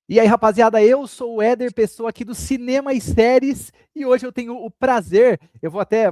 E aí, rapaziada, eu sou o Éder, pessoa aqui do Cinema e Séries, e hoje eu tenho o prazer,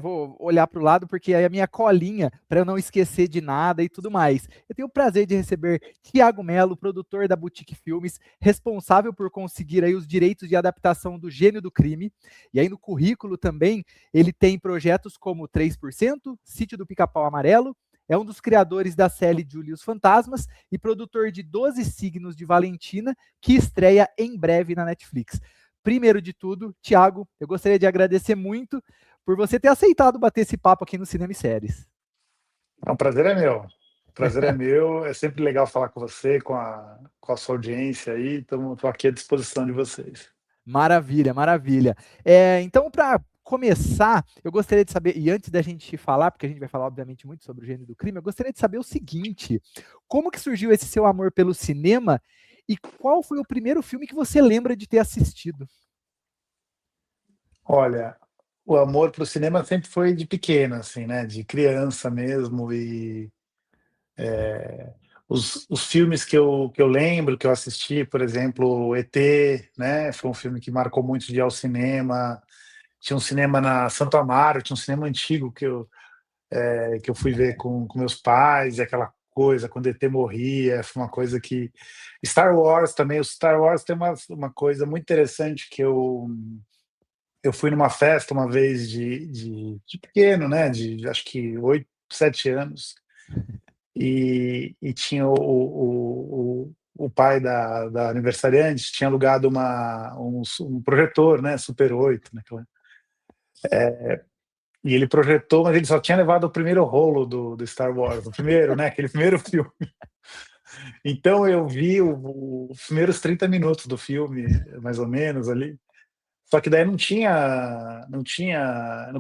vou olhar para o lado porque aí é a minha colinha, para eu não esquecer de nada e tudo mais. Eu tenho o prazer de receber Tiago Melo, produtor da Boutique Filmes, responsável por conseguir aí os direitos de adaptação do Gênio do Crime, e aí no currículo também ele tem projetos como 3%, Sítio do Pica-Pau Amarelo, é um dos criadores da série Júlio e os Fantasmas e produtor de 12 Signos de Valentina, que estreia em breve na Netflix. Primeiro de tudo, Thiago, eu gostaria de agradecer muito por você ter aceitado bater esse papo aqui no Cinema e Séries. O prazer é meu. O prazer é meu. É sempre legal falar com você, com a sua audiência aí. Estou aqui à disposição de vocês. Maravilha, maravilha. Então, para começar, eu gostaria de saber, e antes da gente falar, porque a gente vai falar, obviamente, muito sobre o gênero do crime, eu gostaria de saber o seguinte: como que surgiu esse seu amor pelo cinema e qual foi o primeiro filme que você lembra de ter assistido? Olha, o amor para o cinema sempre foi de pequeno, assim, né? De criança mesmo. E os filmes que eu lembro, que eu assisti, por exemplo, E.T., né? Foi um filme que marcou muito de ir ao cinema. Tinha um cinema na Santo Amaro, tinha um cinema antigo que eu fui ver com meus pais, e aquela coisa, quando ET morria, foi uma coisa que. Star Wars também, o Star Wars tem uma coisa muito interessante que eu fui numa festa uma vez de pequeno, né, de acho que 8, 7 anos, e tinha o pai da aniversariante tinha alugado um projetor, né, Super 8, né, e ele projetou, mas ele só tinha levado o primeiro rolo do Star Wars, o primeiro, né, aquele primeiro filme. Então eu vi os primeiros 30 minutos do filme, mais ou menos ali. Só que daí não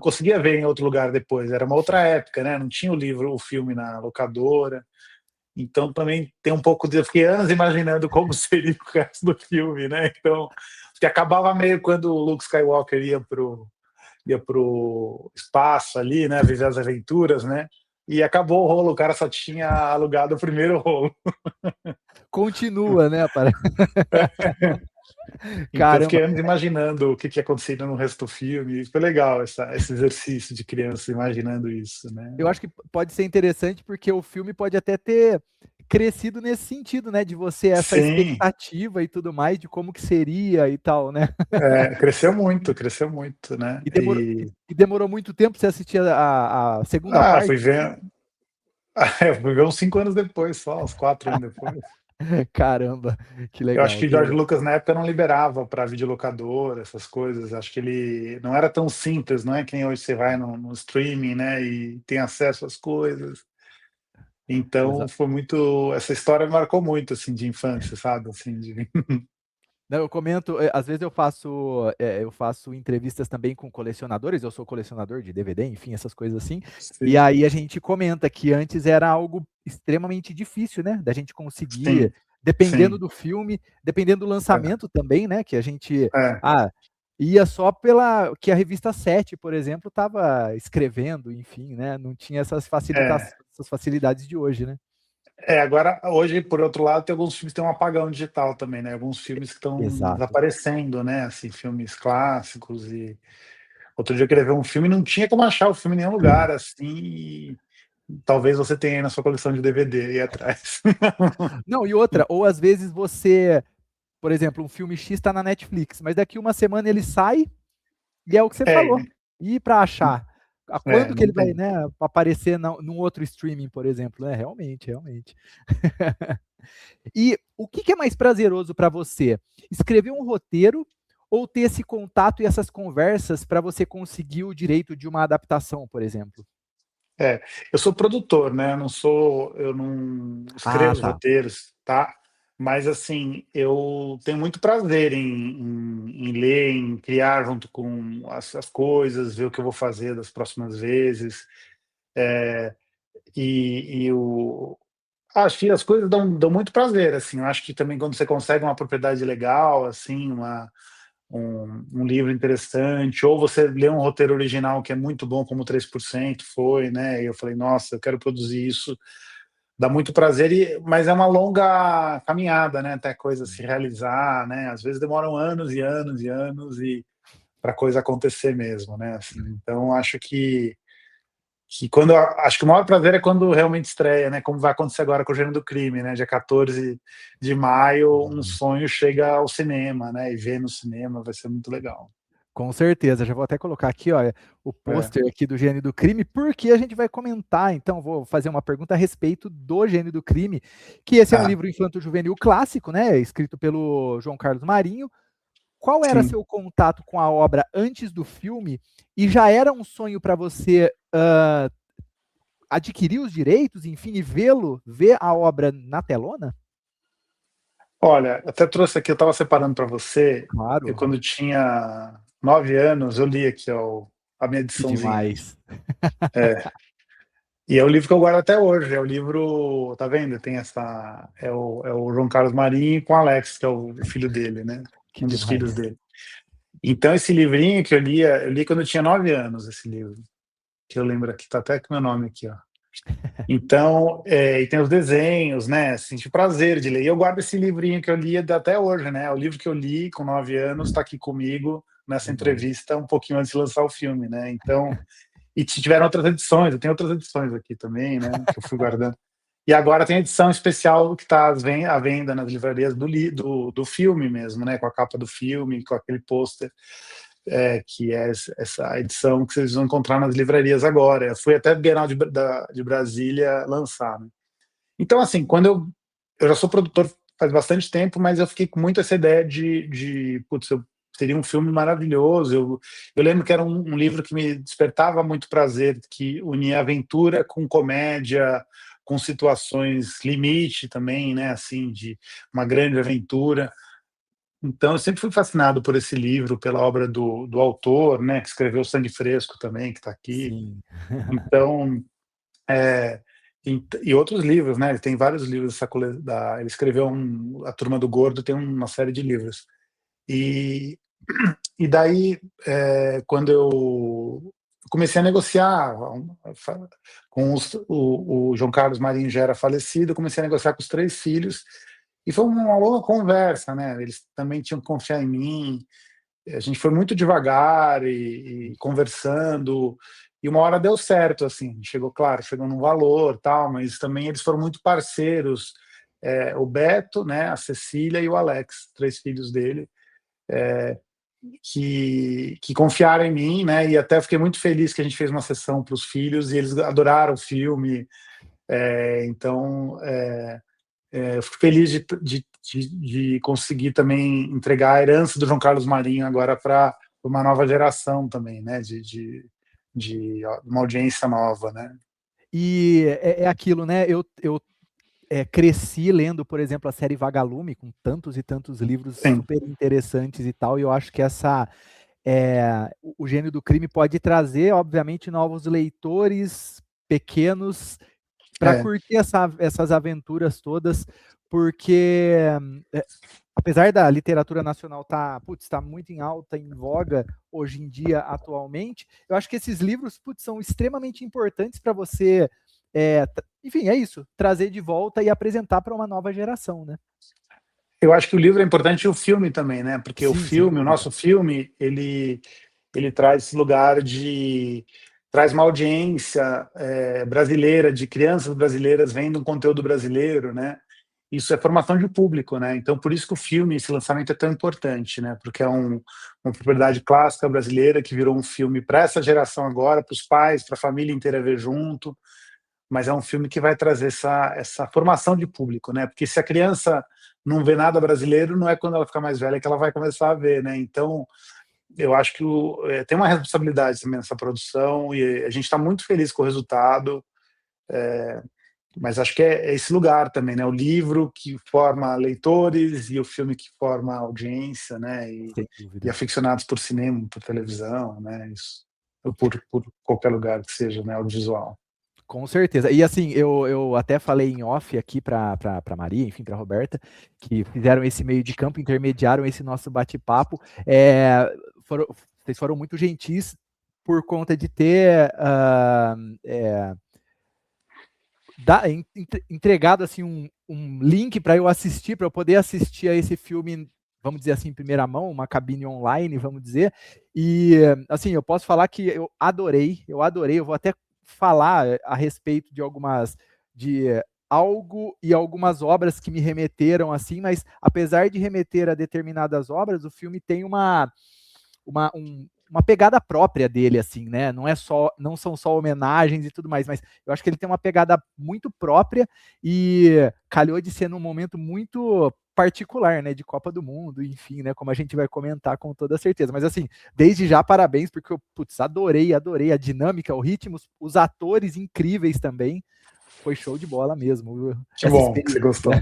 conseguia ver em outro lugar depois. Era uma outra época, né? Não tinha o livro, o filme na locadora. Então também tem um pouco de. Eu fiquei anos imaginando como seria o resto do filme, né? Então, que acabava meio quando o Luke Skywalker ia pro espaço ali, né? Viver as aventuras, né? E acabou o rolo, o cara só tinha alugado o primeiro rolo. Continua, né? Então, eu Caramba, fiquei anos imaginando o que aconteceria no resto do filme. Foi legal esse exercício de criança imaginando isso, né? eu acho que pode ser interessante porque o filme pode até ter crescido nesse sentido, né? De você essa Sim, expectativa e tudo mais de como que seria e tal, né? cresceu muito, né? E demorou, e demorou muito tempo pra você assistir a segunda Fui parte? ver, fui ver uns 5 anos depois, só uns 4 anos depois. Caramba, que Eu acho legal, que que George legal. Lucas na época não liberava para videolocadora, essas coisas. Acho que ele não era tão simples, não é que nem hoje você vai no streaming, né, e tem acesso às coisas. Então Exa- foi muito, essa história me marcou muito assim de infância, sabe? Assim, Não, eu comento, às vezes eu faço entrevistas também com colecionadores, eu sou colecionador de DVD, enfim, essas coisas assim, e sim, aí a gente comenta que antes era algo extremamente difícil, né, da gente conseguir, sim, dependendo sim. do filme, dependendo do É, lançamento também, né, que a gente, é, ah, ia só pela, que a revista 7, por exemplo, estava escrevendo, enfim, né, não tinha é. essas facilidades de hoje, né. Agora, hoje, por outro lado, tem alguns filmes que têm um apagão digital também, né? Alguns filmes que estão Exato. desaparecendo, né? Assim, filmes clássicos. E outro dia eu queria ver um filme e não tinha como achar o filme em nenhum lugar, assim. E talvez você tenha aí na sua coleção de DVD aí atrás. Não, e outra, ou às vezes você, por exemplo, um filme X está na Netflix, mas daqui uma semana ele sai e é o que você falou. É, E para achar? A quando que não ele vai, tem. né, aparecer num outro streaming, por exemplo, né? Realmente, realmente. E o que que é mais prazeroso para você? Escrever um roteiro ou ter esse contato e essas conversas para você conseguir o direito de uma adaptação, por exemplo? É, eu sou produtor, né? Eu não escrevo Ah, os tá. roteiros, tá? Mas assim, eu tenho muito prazer em ler, em criar junto com as coisas, ver o que eu vou fazer das próximas vezes. Acho que as coisas dão muito prazer, assim. Eu acho que também quando você consegue uma propriedade legal, assim, um livro interessante, ou você lê um roteiro original que é muito bom, como 3% foi, né? E eu falei, nossa, eu quero produzir isso dá muito prazer, mas é uma longa caminhada, né? Até a coisa se realizar, né? Às vezes demoram anos e anos e anos e para a coisa acontecer mesmo, né? Assim, então acho que quando acho que o maior prazer é quando realmente estreia, né? Como vai acontecer agora com o Gênero do Crime, né? Dia 14 de maio, um sonho chega ao cinema, né? E ver no cinema vai ser muito legal. Com certeza, já vou até colocar aqui, olha, o É, pôster aqui do Gênio do Crime, porque a gente vai comentar, então vou fazer uma pergunta a respeito do Gênio do Crime, que esse é um ah, livro infanto-juvenil clássico, né, escrito pelo João Carlos Marinho. Qual era sim. seu contato com a obra antes do filme? E já era um sonho para você adquirir os direitos, enfim, e ver a obra na telona? Olha, até trouxe aqui, eu estava separando para você. Eu Claro, quando tinha 9 anos, eu li aqui ó, a minha que ediçãozinha. demais. É, e é o livro que eu guardo até hoje. É o livro, tá vendo? Tem essa. É o João Carlos Marinho com o Alex, que é o filho dele, né? Que Um dos filhos demais. dele. Então, esse livrinho que eu li quando eu tinha 9 anos, esse livro. Que eu lembro aqui, tá até com meu nome aqui, ó. Então, e tem os desenhos, né? Senti prazer de ler. E eu guardo esse livrinho que eu li até hoje, né? O livro que eu li com 9 anos está aqui comigo nessa Demais. entrevista um pouquinho antes de lançar o filme, né? Então, e tiveram outras edições, eu tenho outras edições aqui também, né? Que eu fui guardando. E agora tem a edição especial que está à venda nas livrarias do filme mesmo, né? Com a capa do filme, com aquele pôster, que é essa edição que vocês vão encontrar nas livrarias agora. Eu fui até a Bienal de Brasília lançar, né? Então, assim, quando eu já sou produtor faz bastante tempo, mas eu fiquei com muito essa ideia putz, seria um filme maravilhoso. Eu lembro que era um livro que me despertava muito prazer, que unia aventura com comédia, com situações limite também, né? Assim, de uma grande aventura. Então, eu sempre fui fascinado por esse livro, pela obra do autor, né? Que escreveu Sangue Fresco também, que está aqui. Sim. Então, é, e outros livros, né? Ele tem vários livros. Ele escreveu A Turma do Gordo, tem uma série de livros. E, e daí, quando eu comecei a negociar o João Carlos Marinho já era falecido, eu comecei a negociar com os 3 filhos. E foi uma longa conversa, né? Eles também tinham que confiar em mim. A gente foi muito devagar e conversando, e uma hora deu certo, assim, chegou num valor, tal, mas também eles foram muito parceiros, o Beto, né, a Cecília e o Alex, 3 filhos dele, que confiaram em mim, né, e até fiquei muito feliz que a gente fez uma sessão para os filhos e eles adoraram o filme, então eu fico feliz de conseguir também entregar a herança do João Carlos Marinho agora para uma nova geração também, né? De uma audiência nova, né? E é aquilo, né? Eu cresci lendo, por exemplo, a série Vagalume, com tantos e tantos livros Sim, super interessantes e tal, e eu acho que o Gênio do Crime pode trazer, obviamente, novos leitores pequenos para é, curtir essas aventuras todas, porque é, apesar da literatura nacional tá muito em alta, em voga hoje em dia, atualmente, eu acho que esses livros, são extremamente importantes para você, enfim, é isso, trazer de volta e apresentar para uma nova geração, né? eu acho que o livro é importante e o filme também, né? Porque Sim, sem o dúvida. nosso filme, ele traz esse lugar traz uma audiência brasileira, de crianças brasileiras vendo um conteúdo brasileiro, né? Isso é formação de público, né? Então, por isso que o filme, esse lançamento é tão importante, né? Porque é uma propriedade clássica brasileira que virou um filme para essa geração agora, para os pais, para a família inteira ver junto, mas é um filme que vai trazer essa formação de público, né? Porque se a criança não vê nada brasileiro, não é quando ela ficar mais velha que ela vai começar a ver, né? Então, eu acho que tem uma responsabilidade também nessa produção e a gente está muito feliz com o resultado, mas acho que é esse lugar também, né? O livro que forma leitores e o filme que forma audiência, né? Sem E dúvida. aficionados por cinema, por televisão, né? Isso, ou por qualquer lugar que seja, né? Audiovisual. Com certeza. E assim, eu até falei em off aqui para Maria, enfim, para Roberta, que fizeram esse meio de campo, intermediaram esse nosso bate-papo. Vocês foram muito gentis por conta de ter entregado assim um link para eu assistir, para eu poder assistir a esse filme, vamos dizer assim, em primeira mão, uma cabine online, vamos dizer. E assim, eu posso falar que eu adorei, eu vou até falar a respeito de algo e algumas obras que me remeteram assim, mas apesar de remeter a determinadas obras, o filme tem uma pegada própria dele, assim, né? Não são só homenagens e tudo mais, mas eu acho que ele tem uma pegada muito própria e calhou de ser num momento muito particular, né, de Copa do Mundo, enfim, né, como a gente vai comentar com toda certeza. Mas assim, desde já parabéns, porque eu, putz, adorei a dinâmica, o ritmo, os atores incríveis também. Foi show de bola mesmo, Que essa bom que você experiência. gostou.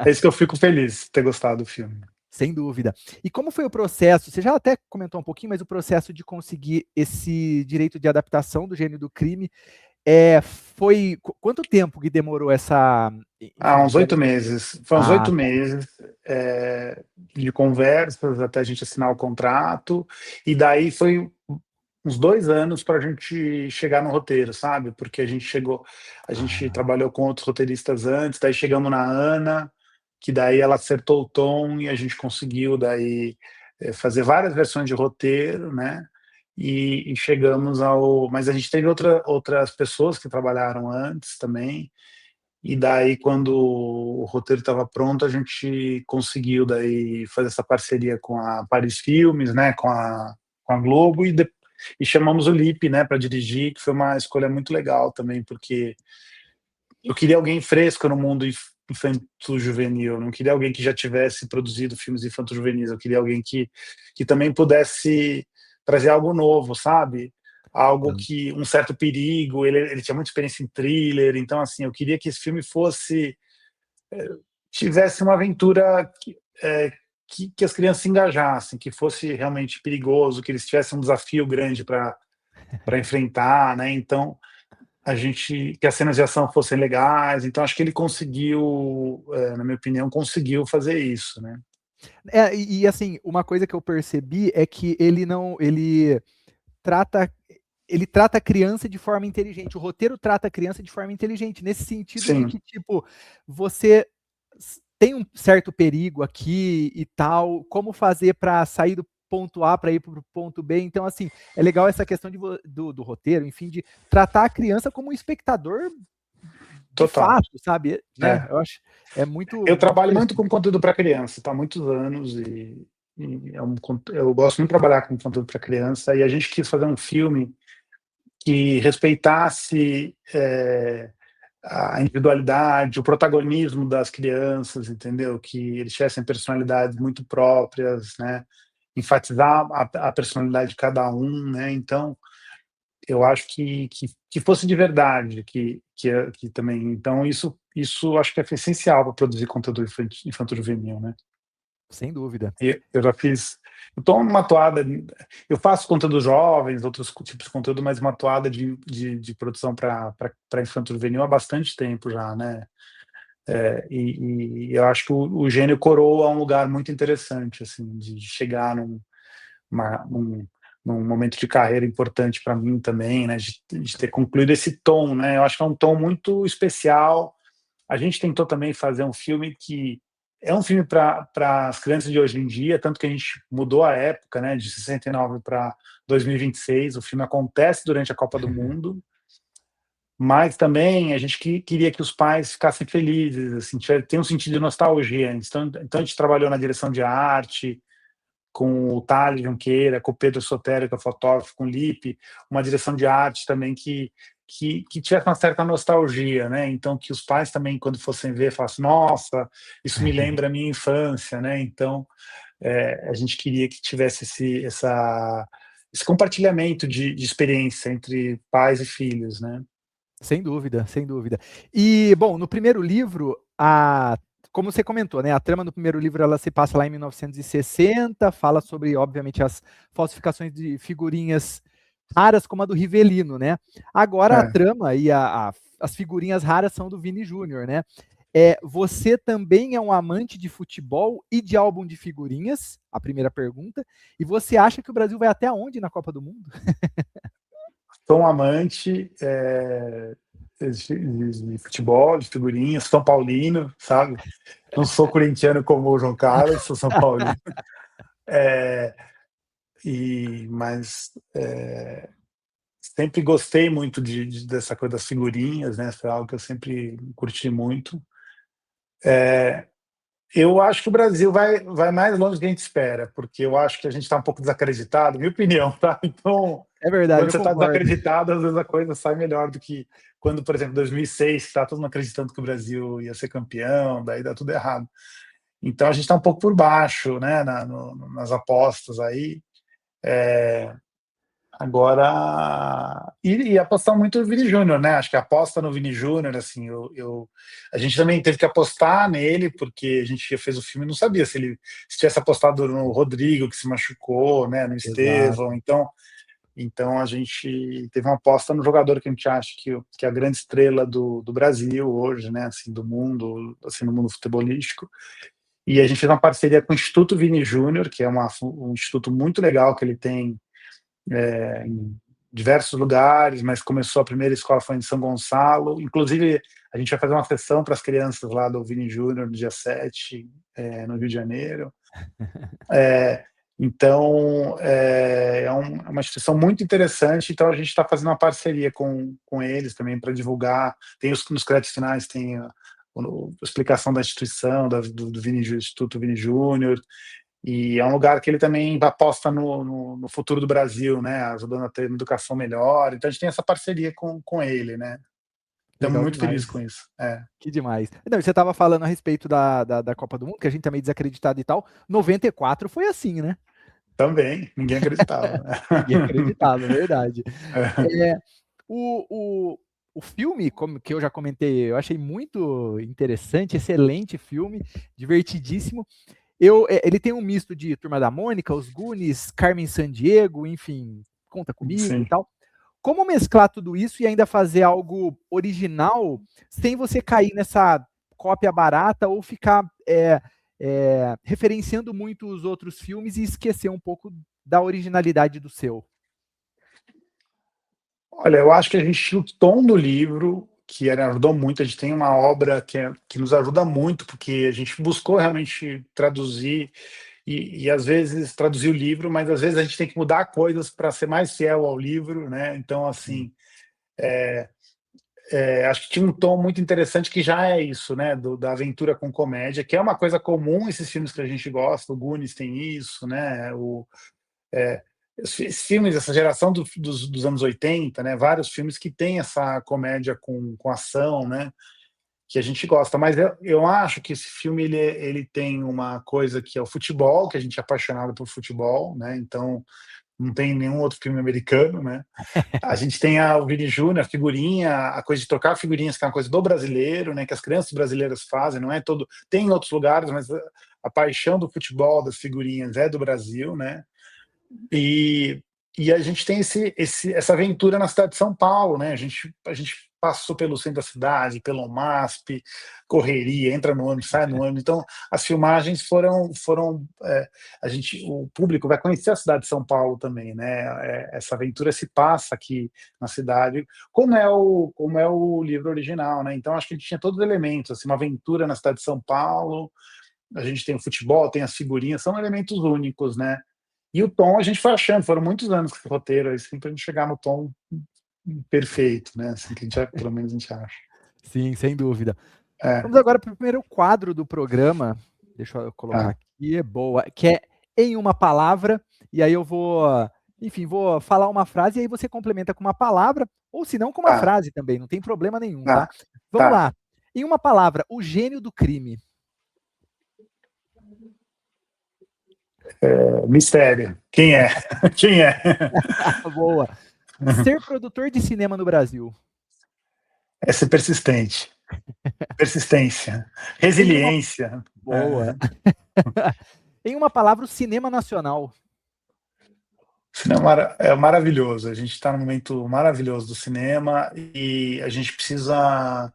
É isso que eu fico feliz de ter gostado do filme. Sem dúvida. E como foi o processo? Você já até comentou um pouquinho, mas o processo de conseguir esse direito de adaptação do Gênio do Crime foi quanto tempo que demorou essa, Há enfim, uns 8 meses. Foi uns ah, 8 meses de conversas até a gente assinar o contrato, e daí foi uns 2 anos para a gente chegar no roteiro, sabe? Porque a gente trabalhou com outros roteiristas antes, daí chegamos na Ana, que daí ela acertou o tom e a gente conseguiu daí fazer várias versões de roteiro, né? E chegamos ao. Mas a gente teve outras pessoas que trabalharam antes também. E daí, quando o roteiro estava pronto, a gente conseguiu daí fazer essa parceria com a Paris Filmes, né, com a Globo, e chamamos o Lipe, né, para dirigir, que foi uma escolha muito legal também, porque eu queria alguém fresco no mundo infanto-juvenil, não queria alguém que já tivesse produzido filmes infanto-juvenis, eu queria alguém que também pudesse trazer algo novo, sabe? Algo que um certo perigo, ele tinha muita experiência em thriller, então assim, eu queria que esse filme tivesse uma aventura que as crianças se engajassem, que fosse realmente perigoso, que eles tivessem um desafio grande para enfrentar, né? Então que as cenas de ação fossem legais, então acho que ele conseguiu, na minha opinião, conseguiu fazer isso, né. assim, uma coisa que eu percebi é que trata ele trata a criança de forma inteligente. O roteiro trata a criança de forma inteligente, nesse sentido de Sim, que, tipo, você tem um certo perigo aqui e tal, como fazer para sair do ponto A para ir para o ponto B. Então, assim, é legal essa questão do roteiro, enfim, de tratar a criança como um espectador de total. fato, sabe? Né? É. Eu acho Eu muito trabalho muito interessante. com conteúdo para criança, tá, há muitos anos, eu gosto muito de trabalhar com conteúdo para criança, e a gente quis fazer um filme que respeitasse, a individualidade, o protagonismo das crianças, entendeu? Que eles tivessem personalidades muito próprias, né? Enfatizar a personalidade de cada um, né? Então, eu acho que fosse de verdade, que também. Então, isso acho que é essencial para produzir conteúdo infanto-juvenil, né? Sem dúvida. E eu já fiz. Eu estou numa toada. Eu faço conteúdo jovens, outros tipos de conteúdo, mas uma toada de produção para infanto-juvenil há bastante tempo já, né? E eu acho que o Gênio coroa um lugar muito interessante, assim, de chegar uma, num, num momento de carreira importante para mim também, né? De ter concluído esse tom, né? Eu acho que é um tom muito especial. A gente tentou também fazer um filme que é um filme para as crianças de hoje em dia, tanto que a gente mudou a época, né? De 69 para 2026. O filme acontece durante a Copa do Mundo, mas também a gente queria que os pais ficassem felizes, assim, tem um sentido de nostalgia. Então a gente trabalhou na direção de arte, com o Thales Junqueira, com o Pedro Sotero, que é fotógrafo, com o Lipe, uma direção de arte também que tivesse uma certa nostalgia, né? Então, que os pais também, quando fossem ver, falassem, nossa, isso me lembra a minha infância, né? Então, a gente queria que tivesse esse compartilhamento de experiência entre pais e filhos, né? Sem dúvida, sem dúvida. E, bom, no primeiro livro, como você comentou, né, a trama no primeiro livro ela se passa lá em 1960, fala sobre, obviamente, as falsificações de figurinhas raras como a do Rivelino, né? Agora a É. trama e as figurinhas raras são do Vini Júnior, né? Você também é um amante de futebol e de álbum de figurinhas? A primeira pergunta. E você acha que o Brasil vai até onde na Copa do Mundo? Sou um amante, de futebol, de figurinha, São Paulino, sabe? Não sou corintiano como o João Carlos, sou São Paulino. É, mas sempre gostei muito dessa coisa das figurinhas, né? Foi algo que eu sempre curti muito. É, eu acho que o Brasil vai mais longe do que a gente espera, porque eu acho que a gente está um pouco desacreditado, minha opinião, tá? Então, É verdade, quando eu você está concordo. desacreditado, às vezes a coisa sai melhor do que quando, por exemplo, 2006, está todo mundo acreditando que o Brasil ia ser campeão, daí dá tudo errado. Então a gente está um pouco por baixo, né, nas apostas aí. É, agora, e apostar muito no Vini Júnior, né? Acho que a aposta no Vini Júnior, assim, a gente também teve que apostar nele, porque a gente fez o filme e não sabia se tivesse apostado no Rodrigo, que se machucou, né, no Estevão. Exato. Então a gente teve uma aposta no jogador que a gente acha que é a grande estrela do Brasil hoje, né, assim, do mundo, assim, no mundo futebolístico. E a gente fez uma parceria com o Instituto Vini Júnior, que é um instituto muito legal que ele tem em diversos lugares, mas começou a primeira escola foi em São Gonçalo. Inclusive, a gente vai fazer uma sessão para as crianças lá do Vini Júnior no dia 7, no Rio de Janeiro. É, então, é uma instituição muito interessante, então a gente está fazendo uma parceria com eles também para divulgar. Tem nos créditos finais, tem a explicação da instituição, do Instituto Vini Júnior, e é um lugar que ele também aposta no futuro do Brasil, né, ajudando a ter uma educação melhor. Então a gente tem essa parceria com ele, né. Estamos Legal muito felizes demais. com isso. É, Que demais. Não, você estava falando a respeito da Copa do Mundo, que a gente tá meio desacreditado e tal. 94 foi assim, né? também, ninguém acreditava. Ninguém acreditava, é verdade. É. É, o, o, o filme, como que eu já comentei, eu achei muito interessante, excelente filme, divertidíssimo. Ele tem um misto de Turma da Mônica, Os Goonies, Carmen Sandiego, enfim, Conta Comigo e Sim. tal. Como mesclar tudo isso e ainda fazer algo original sem você cair nessa cópia barata ou ficar referenciando muito os outros filmes e esquecer um pouco da originalidade do seu? Olha, eu acho que a gente tinha o tom do livro, que ajudou muito. A gente tem uma obra que nos ajuda muito, porque a gente buscou realmente traduzir e às vezes traduzir o livro, mas às vezes a gente tem que mudar coisas para ser mais fiel ao livro, né? Então, Sim, assim, acho que tinha um tom muito interessante que já é isso, né? Da aventura com comédia, que é uma coisa comum esses filmes que a gente gosta. O Goonies tem isso, né? Esses filmes, essa geração dos anos 80, né? Vários filmes que tem essa comédia com ação, né? Que a gente gosta. Mas eu acho que esse filme ele tem uma coisa que é o futebol, que a gente é apaixonado por futebol, né? Então não tem nenhum outro filme americano, né? A gente tem o Vini Júnior, a figurinha, a coisa de trocar figurinhas, que é uma coisa do brasileiro, né? Que as crianças brasileiras fazem, não é todo. Tem em outros lugares, mas a paixão do futebol, das figurinhas, é do Brasil, né? E, e a gente tem essa aventura na cidade de São Paulo, né? A gente passou pelo centro da cidade, pelo MASP, correria, entra no ônibus, sai no ônibus. Então, as filmagens o público vai conhecer a cidade de São Paulo também, né? Essa aventura se passa aqui na cidade, como é o livro original, né? Então, acho que a gente tinha todos os elementos, assim, uma aventura na cidade de São Paulo. A gente tem o futebol, tem as figurinhas, são elementos únicos, né? E o tom a gente foi achando, foram muitos anos com esse roteiro, assim, pra gente chegar no tom perfeito, né? Assim, que a gente, pelo menos a gente acha. sim, sem dúvida. É, Vamos agora para o primeiro quadro do programa. Deixa eu colocar tá, aqui, é boa, que é em uma palavra, e aí eu vou, enfim, vou falar uma frase e aí você complementa com uma palavra, ou se não com uma tá, frase também, não tem problema nenhum, tá? tá, Vamos tá. lá. Em uma palavra, o gênio do crime. Mistério. Quem é? Quem é? Boa. Ser produtor de cinema no Brasil. É ser persistente. Persistência. Em uma Resiliência. boa. Em uma palavra, o cinema nacional. Cinema é maravilhoso. A gente está num momento maravilhoso do cinema e a gente precisa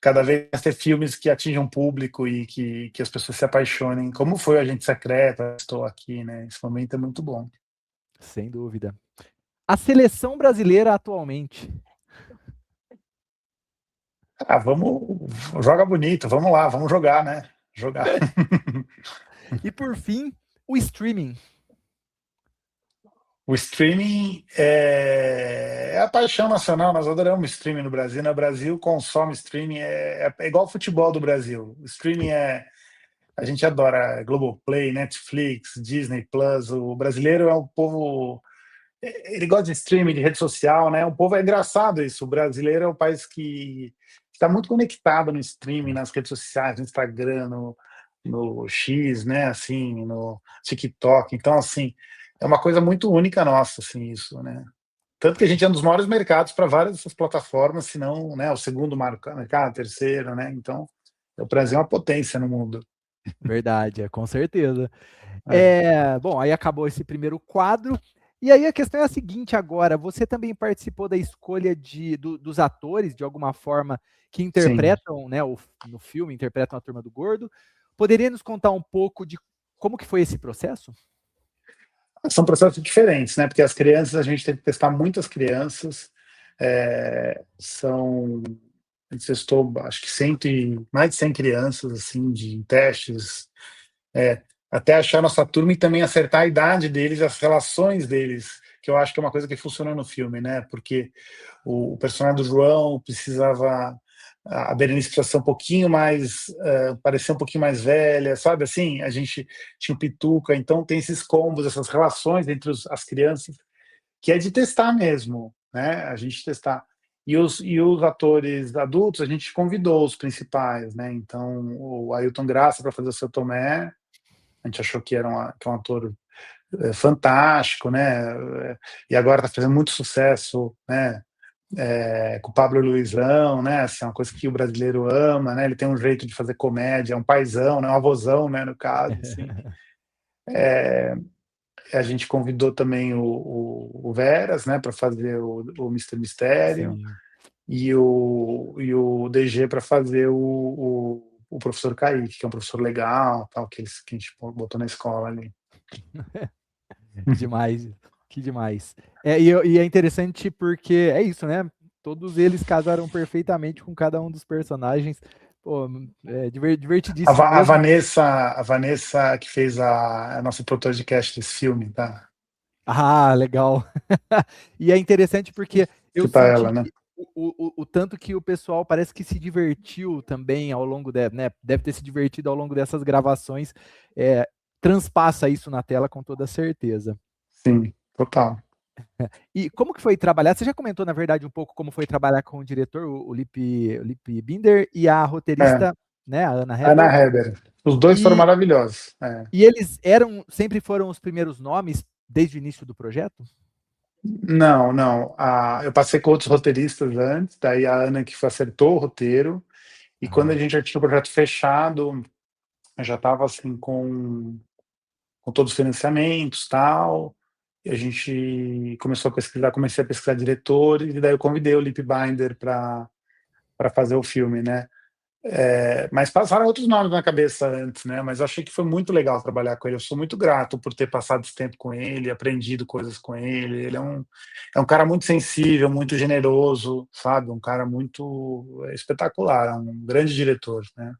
cada vez mais ter filmes que atinjam público e que as pessoas se apaixonem, como foi o Agente Secreta, Estou Aqui, né? Esse momento é muito bom. Sem dúvida. A seleção brasileira atualmente. Vamos, joga bonito, vamos lá, vamos jogar, né? Jogar. E por fim, o streaming. O streaming é a paixão nacional, nós adoramos streaming no Brasil, né? O Brasil consome streaming, é igual o futebol do Brasil. O streaming a gente adora Globoplay, Netflix, Disney Plus. O brasileiro é um povo, ele gosta de streaming, de rede social, né? Um povo, é engraçado isso. O brasileiro é um país que está muito conectado no streaming, nas redes sociais, no Instagram, no X, né? Assim, no TikTok. Então, assim, é uma coisa muito única nossa, assim, isso, né? Tanto que a gente é um dos maiores mercados para várias dessas plataformas, se não, né, o segundo mercado, o terceiro, né? Então, o Brasil é uma potência no mundo. Verdade, com certeza. É, Bom, aí acabou esse primeiro quadro. E aí a questão é a seguinte agora, você também participou da escolha dos atores, de alguma forma, que sim. interpretam, né, no filme, interpretam a Turma do Gordo. Poderia nos contar um pouco de como que foi esse processo? São processos diferentes, né? Porque as crianças, a gente tem que testar muitas crianças. São, a gente testou, acho que mais de 100 crianças, assim, de testes, até achar nossa turma e também acertar a idade deles, as relações deles, que eu acho que é uma coisa que funciona no filme, né? Porque o personagem do João precisava, a Berenice precisava ser um pouquinho mais, parecer um pouquinho mais velha, sabe? Assim, a gente tinha o Pituca, então tem esses combos, essas relações entre as crianças, que é de testar mesmo, né? A gente testar. E os atores adultos, a gente convidou os principais, né? Então, o Ailton Graça para fazer o seu Tomé, a gente achou que é um ator fantástico, né? E agora está fazendo muito sucesso, né? Com o Pablo Luizão, né? Assim, é uma coisa que o brasileiro ama, né? Ele tem um jeito de fazer comédia, é um paizão, né? Um avôzão, né? No caso, assim. A gente convidou também o Veras, né? Para fazer o Mr. Mistério Sim. e o DG para fazer o professor Kaique, que é um professor legal, tal, que a gente botou na escola ali. Demais, que demais. E é interessante porque é isso, né? Todos eles casaram perfeitamente com cada um dos personagens. Pô, é divertidíssimo A mesmo. Vanessa, a Vanessa que fez a nossa produtora de cast desse filme, tá? Ah, legal. E é interessante porque eu Citar senti ela, né? que o tanto que o pessoal parece que se divertiu também ao longo né? Deve ter se divertido ao longo dessas gravações. É, transpassa isso na tela com toda certeza. Sim, total. E como que foi trabalhar? Você já comentou, na verdade, um pouco como foi trabalhar com o diretor, o Lipe Binder, e a É, roteirista, né, a Ana Ana Heber. Heber. Os dois foram E, maravilhosos. e eles sempre foram os primeiros nomes desde o início do projeto? Não, não. Eu passei com outros roteiristas antes, daí a Ana que acertou o roteiro, e quando a Ah, gente já tinha o projeto fechado, eu já estava assim com todos os financiamentos, tal, e a gente começou a pesquisar, comecei a pesquisar diretores, e daí eu convidei o Lip Binder para fazer o filme, né? Mas passaram outros nomes na cabeça antes, né? Mas eu achei que foi muito legal trabalhar com ele. Eu sou muito grato por ter passado esse tempo com ele, aprendido coisas com ele. Ele é um cara muito sensível, muito generoso, sabe? Um cara muito espetacular, é um grande diretor, né?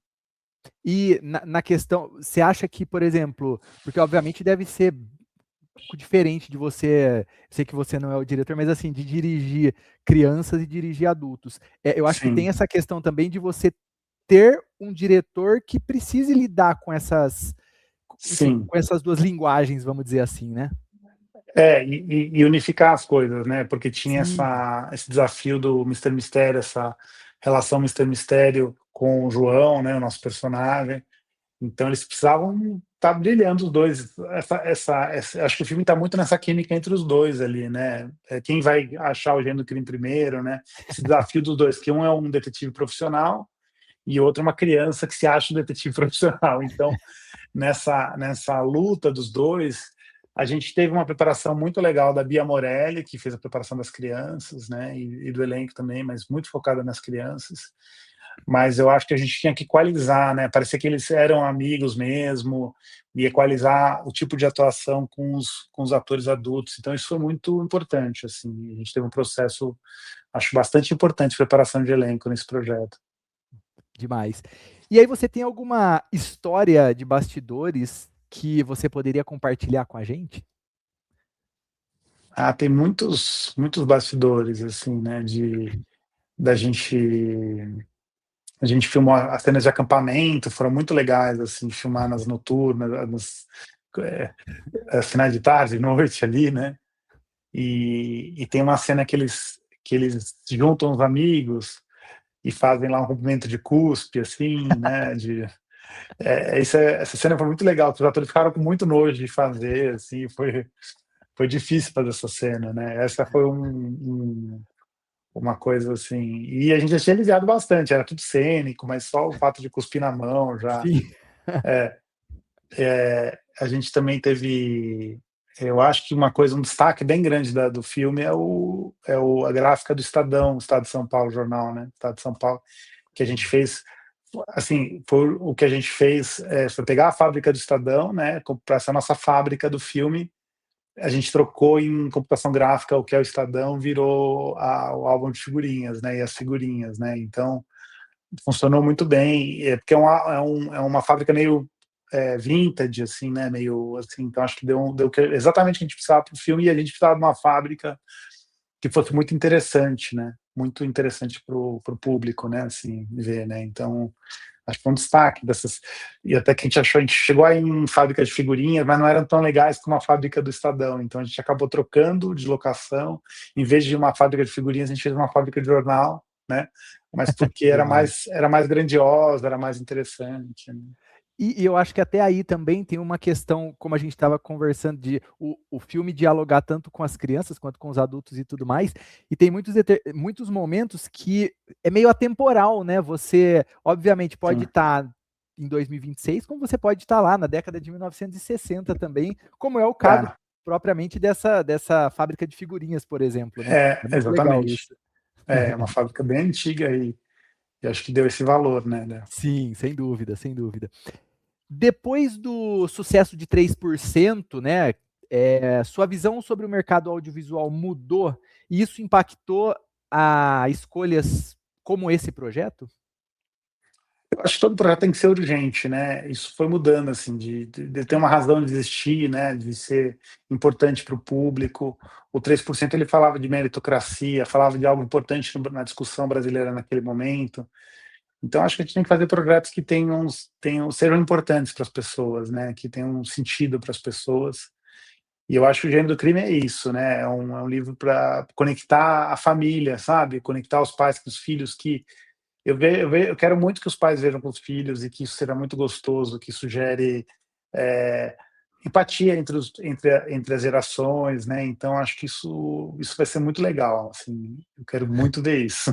e na questão, você acha que, por exemplo, porque obviamente deve ser um pouco diferente de você, eu sei que você não é o diretor, mas assim, de dirigir crianças e dirigir adultos. Eu acho que tem Sim, essa questão também de você ter um diretor que precise lidar com enfim, sim. com essas duas linguagens, vamos dizer assim, né? E unificar as coisas, né? Porque tinha Sim. esse desafio do Mister Mistério, essa relação Mister Mistério com o João, né? O nosso personagem. Então eles precisavam estar brilhando os dois. Acho que o filme está muito nessa química entre os dois ali, né? Quem vai achar o gênero do crime primeiro, né? Esse desafio dos dois, que um é um detetive profissional e outro é uma criança que se acha um detetive profissional. Então, nessa luta dos dois, a gente teve uma preparação muito legal da Bia Morelli, que fez a preparação das crianças, né? E do elenco também, mas muito focada nas crianças. Mas eu acho que a gente tinha que equalizar, né? Parecia que eles eram amigos mesmo, e equalizar o tipo de atuação com os atores adultos. Então isso foi muito importante, assim. A gente teve um processo, acho bastante importante, de preparação de elenco nesse projeto. Demais. E aí você tem alguma história de bastidores que você poderia compartilhar com a gente? Tem muitos bastidores, assim, né, da gente a gente filmou as cenas de acampamento, foram muito legais, assim, filmar nas noturnas, eh, finais de tarde, noite ali, né. E tem uma cena que eles juntam os amigos e fazem lá um rompimento de cuspe, assim, né, essa cena foi muito legal, os atores ficaram com muito nojo de fazer, assim, foi difícil fazer essa cena, né. Essa foi uma coisa assim, e a gente já tinha aliviado bastante, era tudo cênico, mas só o fato de cuspir na mão já. Sim. É, a gente também teve, eu acho que uma coisa, um destaque bem grande do filme a gráfica do Estadão, Estado de São Paulo, jornal, né, Estado de São Paulo, que a gente fez, assim, foi o que a gente fez, foi pegar a fábrica do Estadão, né, para essa nossa fábrica do filme, a gente trocou em computação gráfica o que é o Estadão, virou o álbum de figurinhas, né, e as figurinhas, né, então funcionou muito bem, porque é uma fábrica meio vintage, assim, né, meio assim, então acho que deu exatamente o que a gente precisava para o filme, e a gente precisava de uma fábrica que fosse muito interessante, né, muito interessante para o público, né, assim, ver, né, então acho que foi um destaque dessas, e até que a gente chegou aí em fábrica de figurinhas, mas não eram tão legais como a fábrica do Estadão, então a gente acabou trocando de locação, em vez de uma fábrica de figurinhas, a gente fez uma fábrica de jornal, né, mas porque era Demais. mais grandiosa, era mais interessante, né. E eu acho que até aí também tem uma questão, como a gente estava conversando, de o filme dialogar tanto com as crianças quanto com os adultos e tudo mais, e tem muitos momentos que é meio atemporal, né? Você, obviamente, pode Sim. estar em 2026, como você pode estar lá na década de 1960 também, como é o caso É, propriamente dessa fábrica de figurinhas, por exemplo, né? É muito legal exatamente. isso. É uma fábrica bem antiga e acho que deu esse valor, né, Sim, sem dúvida, sem dúvida. Depois do sucesso de 3%, né, sua visão sobre o mercado audiovisual mudou e isso impactou a escolhas como esse projeto? Eu acho que todo projeto tem que ser urgente, né? Isso foi mudando, assim, de ter uma razão de existir, né? De ser importante para o público. O 3% ele falava de meritocracia, falava de algo importante na discussão brasileira naquele momento. Então, acho que a gente tem que fazer projetos que sejam importantes para as pessoas, né? Que tenham um sentido para as pessoas. E eu acho que o Gênero do Crime é isso, né? É um livro para conectar a família, sabe? Conectar os pais com os filhos, que eu quero muito que os pais vejam com os filhos e que isso seja muito gostoso, que isso gere eh, empatia entre as gerações, né, então acho que isso vai ser muito legal, assim, eu quero muito ver isso.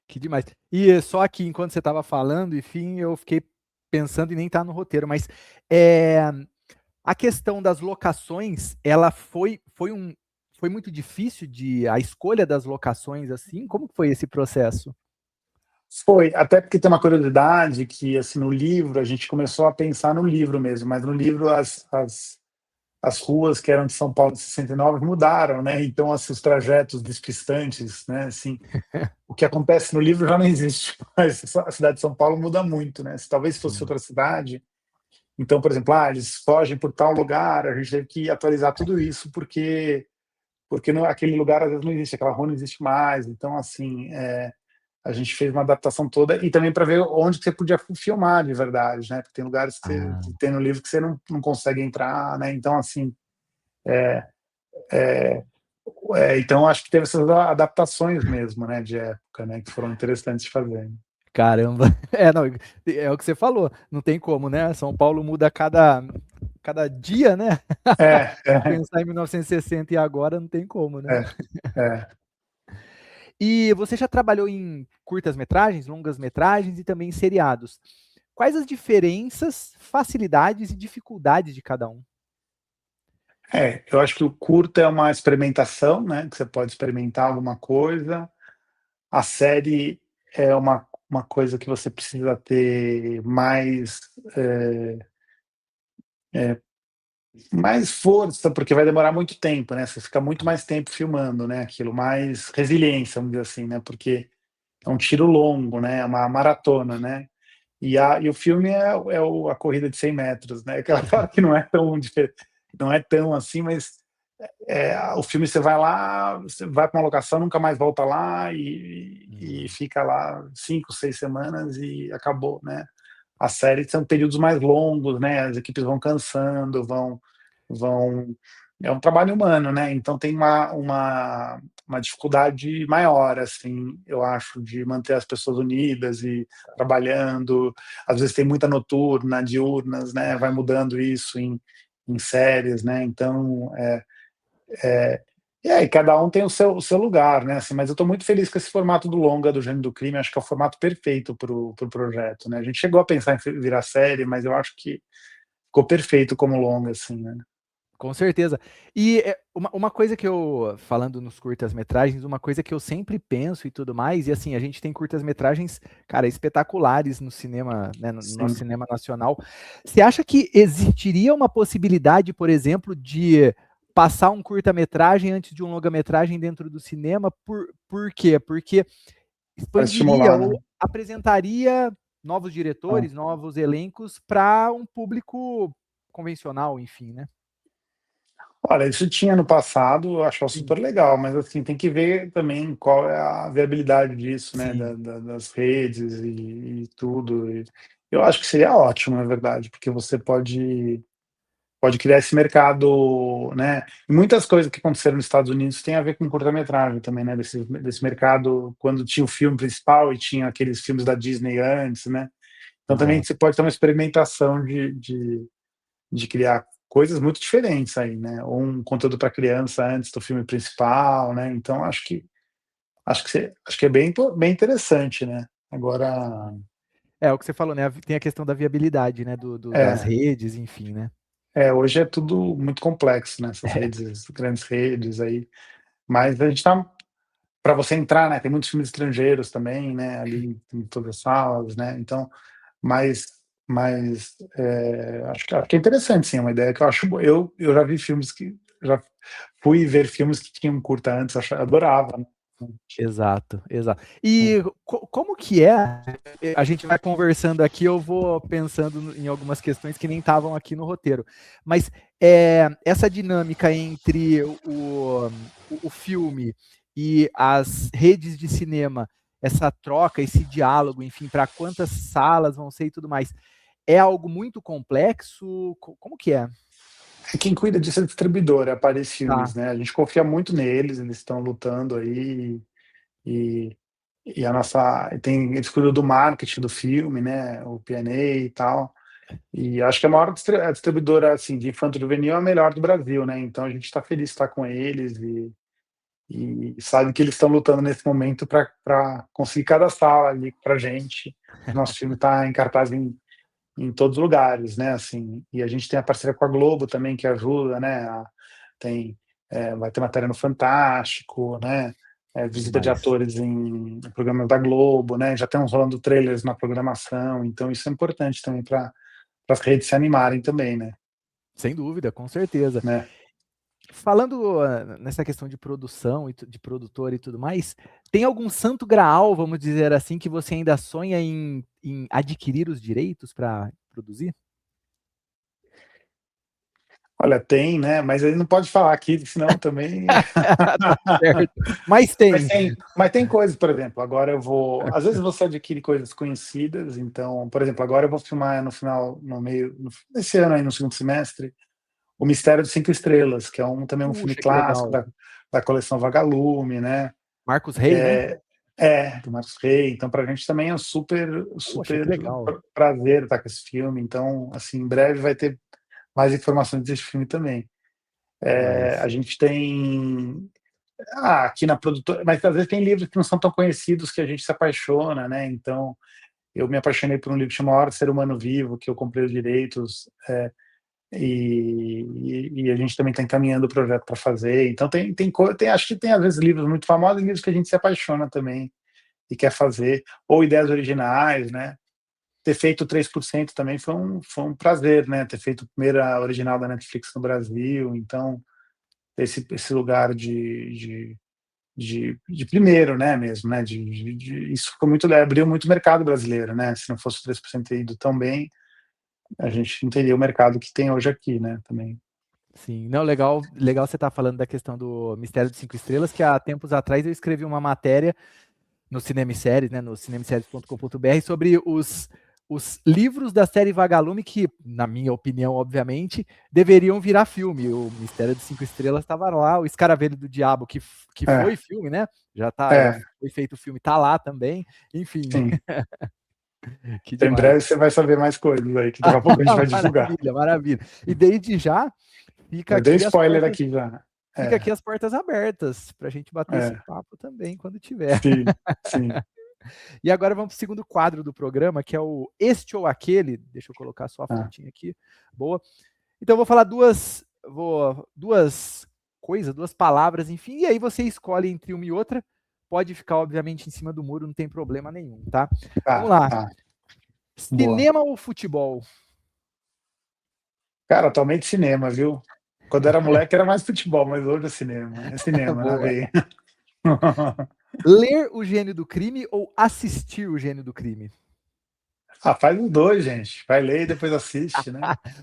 Que demais. E só aqui, enquanto você estava falando, enfim, eu fiquei pensando e nem está no roteiro, mas é, a questão das locações, ela foi muito difícil de a escolha das locações assim? Como foi esse processo? Foi, até porque tem uma curiosidade que, assim, no livro a gente começou a pensar no livro mesmo, mas no livro as ruas que eram de São Paulo de 69 mudaram, né, então, assim, os trajetos distantes, né, assim, o que acontece no livro já não existe mais, a cidade de São Paulo muda muito, né, se talvez fosse Sim. outra cidade, então, por exemplo, eles fogem por tal lugar, a gente teve que atualizar tudo isso, porque aquele lugar às vezes não existe, aquela rua não existe mais, então, assim, a gente fez uma adaptação toda e também para ver onde que você podia filmar de verdade, né, porque tem lugares que tem no livro que você não consegue entrar, né, então, assim, é, então acho que teve essas adaptações mesmo, né, de época, né, que foram interessantes de fazer. Caramba. É, não, é o que você falou, não tem como, né? São Paulo muda cada dia, né? É, é, Pensar em 1960 e agora não tem como, né? é, é. E você já trabalhou em curtas-metragens, longas-metragens e também em seriados. Quais as diferenças, facilidades e dificuldades de cada um? Eu acho que o curta é uma experimentação, né, que você pode experimentar alguma coisa. A série é uma coisa que você precisa ter eh mais força, porque vai demorar muito tempo, né, você fica muito mais tempo filmando, né, aquilo, mais resiliência, vamos dizer assim, né, porque é um tiro longo, né? É uma maratona, né? E o filme a corrida de 100 metros, né? Aquela claro que não é tão diferente, não é tão assim, mas o filme você vai lá, você vai para uma locação, nunca mais volta lá e Hum. fica lá 5, 6 semanas e acabou, né? A série são períodos mais longos, né? As equipes vão cansando, vão. É um trabalho humano, né? Então tem uma dificuldade maior, assim, eu acho, de manter as pessoas unidas e trabalhando. Às vezes tem muita noturna, diurnas, né? Vai mudando isso em séries, né? Então, e cada um tem o seu lugar, né? Assim, mas eu estou muito feliz com esse formato do longa do Gênio do Crime. Acho que é o formato perfeito para o projeto, né? A gente chegou a pensar em virar série, mas eu acho que ficou perfeito como longa, assim, né? Com certeza. E uma coisa que eu, falando nos curtas-metragens, uma coisa que eu sempre penso e tudo mais, e assim, a gente tem curtas-metragens, cara, espetaculares no cinema, né, no nosso Sim. cinema nacional. Você acha que existiria uma possibilidade, por exemplo, de passar um curta-metragem antes de um longa-metragem dentro do cinema? Por quê? Porque Para expandiria estimular, né? ou apresentaria novos Ah. diretores, novos elencos para um público convencional, enfim, né? Olha, isso tinha no passado, eu achava Sim. super legal, mas assim, tem que ver também qual é a viabilidade disso, né? Sim. Das redes e tudo. Eu acho que seria ótimo, na verdade, porque você pode criar esse mercado, né? E muitas coisas que aconteceram nos Estados Unidos têm a ver com curta-metragem também, né? Desse mercado, quando tinha o filme principal e tinha aqueles filmes da Disney antes, né? Então também você Exato. pode ter uma experimentação de criar coisas muito diferentes aí, né? Ou um conteúdo para criança antes do filme principal, né? Então acho que é bem interessante, né? Agora, É o que você falou, né? Tem a questão da viabilidade, né? Das é, redes, enfim, né? hoje é tudo muito complexo, né? Essas redes, grandes redes aí. Mas a gente tá para você entrar, né? Tem muitos filmes estrangeiros também, né? Ali em todas as salas, né? Então, mas, acho que é interessante, sim. É uma ideia que eu acho boa. Eu já vi filmes que já fui ver filmes que tinham curta antes, adorava, né? Exato, exato. E como que é? A gente vai conversando aqui, eu vou pensando em algumas questões que nem estavam aqui no roteiro. Mas essa dinâmica entre o filme e as redes de cinema, essa troca, esse diálogo, enfim, para quantas salas vão ser e tudo mais, é algo muito complexo? Como que é? Quem cuida disso é a distribuidora, é a Paris Tá, Filmes, né? A gente confia muito neles, eles estão lutando aí e, e eles cuidam do marketing do filme, né? O P&A e tal. E acho que a maior a distribuidora assim, de infanto-juvenil é a melhor do Brasil, né? Então a gente está feliz de estar com eles e sabe que eles estão lutando nesse momento para conseguir cada sala ali para gente. Nosso filme está em cartaz em todos os lugares, né? Assim, e a gente tem a parceria com a Globo também que ajuda, né? Tem, vai ter matéria no Fantástico, né? Visita de demais. atores em programas da Globo, né? Já estamos rolando trailers na programação, então isso é importante também para as redes se animarem também, Sem dúvida, com certeza. né? Falando nessa questão de produção, de produtor e tudo mais, tem algum santo graal, vamos dizer assim, que você ainda sonha em adquirir os direitos para produzir? Olha, tem, né? Mas ele não pode falar aqui, senão também. Tá certo. Mas Mas tem. tem coisas, por exemplo, agora eu vou. Às vezes você adquire coisas conhecidas, então, por exemplo, agora eu vou filmar no final, no meio, desse ano aí, no segundo semestre, O Mistério de Cinco Estrelas, que é também um filme Puxa, que clássico legal. da coleção Vagalume, né? Marcos Rey, né? Do Marcos Rey. Então, para a gente também é um super, Poxa, que super legal. prazer estar com esse filme. Então, assim, em breve vai ter mais informações desse filme também. A Demais. gente tem aqui na produtora, mas às vezes tem livros que não são tão conhecidos que a gente se apaixona, né? Então, eu me apaixonei por um livro que chama A Hora do Ser Humano Vivo, que eu comprei os direitos, e a gente também está encaminhando o projeto para fazer. Então, acho que tem às vezes livros muito famosos e livros que a gente se apaixona também e quer fazer, ou ideias originais, né? Ter feito 3% também foi um prazer, né? Ter feito a primeira original da Netflix no Brasil, então esse lugar de primeiro, né, mesmo, né, isso ficou muito, abriu muito o mercado brasileiro, né, se não fosse o 3% ter ido tão bem, a gente não teria o mercado que tem hoje aqui, né, também. Sim, não, legal, legal você estar falando da questão do Mistério de Cinco Estrelas, que há tempos atrás eu escrevi uma matéria no Cinema e Séries, né, no cinemisséries.com.br, sobre os livros da série Vagalume, que, na minha opinião, obviamente, deveriam virar filme. O Mistério de Cinco Estrelas estava lá, o Escaravelho do Diabo, que foi É, filme, né? Já é, foi feito o filme, tá lá também. Enfim, sim. que Em demais. breve você vai saber mais coisas aí, que daqui a pouco a gente vai divulgar. Maravilha, maravilha. E desde já fica Eu dei aqui as spoiler portas, aqui já. fica É, aqui as portas abertas para a gente bater esse é, papo também quando tiver. sim, sim. E agora vamos para o segundo quadro do programa, que é o Este ou Aquele. Deixa eu colocar só a Ah, fotinha aqui. Boa. Então eu vou falar duas coisas, duas palavras, enfim, e aí você escolhe entre uma e outra. Pode ficar, obviamente, em cima do muro, não tem problema nenhum, tá? Vamos tá, lá. tá, boa. Cinema ou futebol? Cara, atualmente cinema, viu? Quando era moleque era mais futebol, mas hoje é cinema. É cinema, na Boa. veia. Ler O Gênio do Crime ou assistir O Gênio do Crime? Ah, faz os dois, gente. Vai ler e depois assiste, né?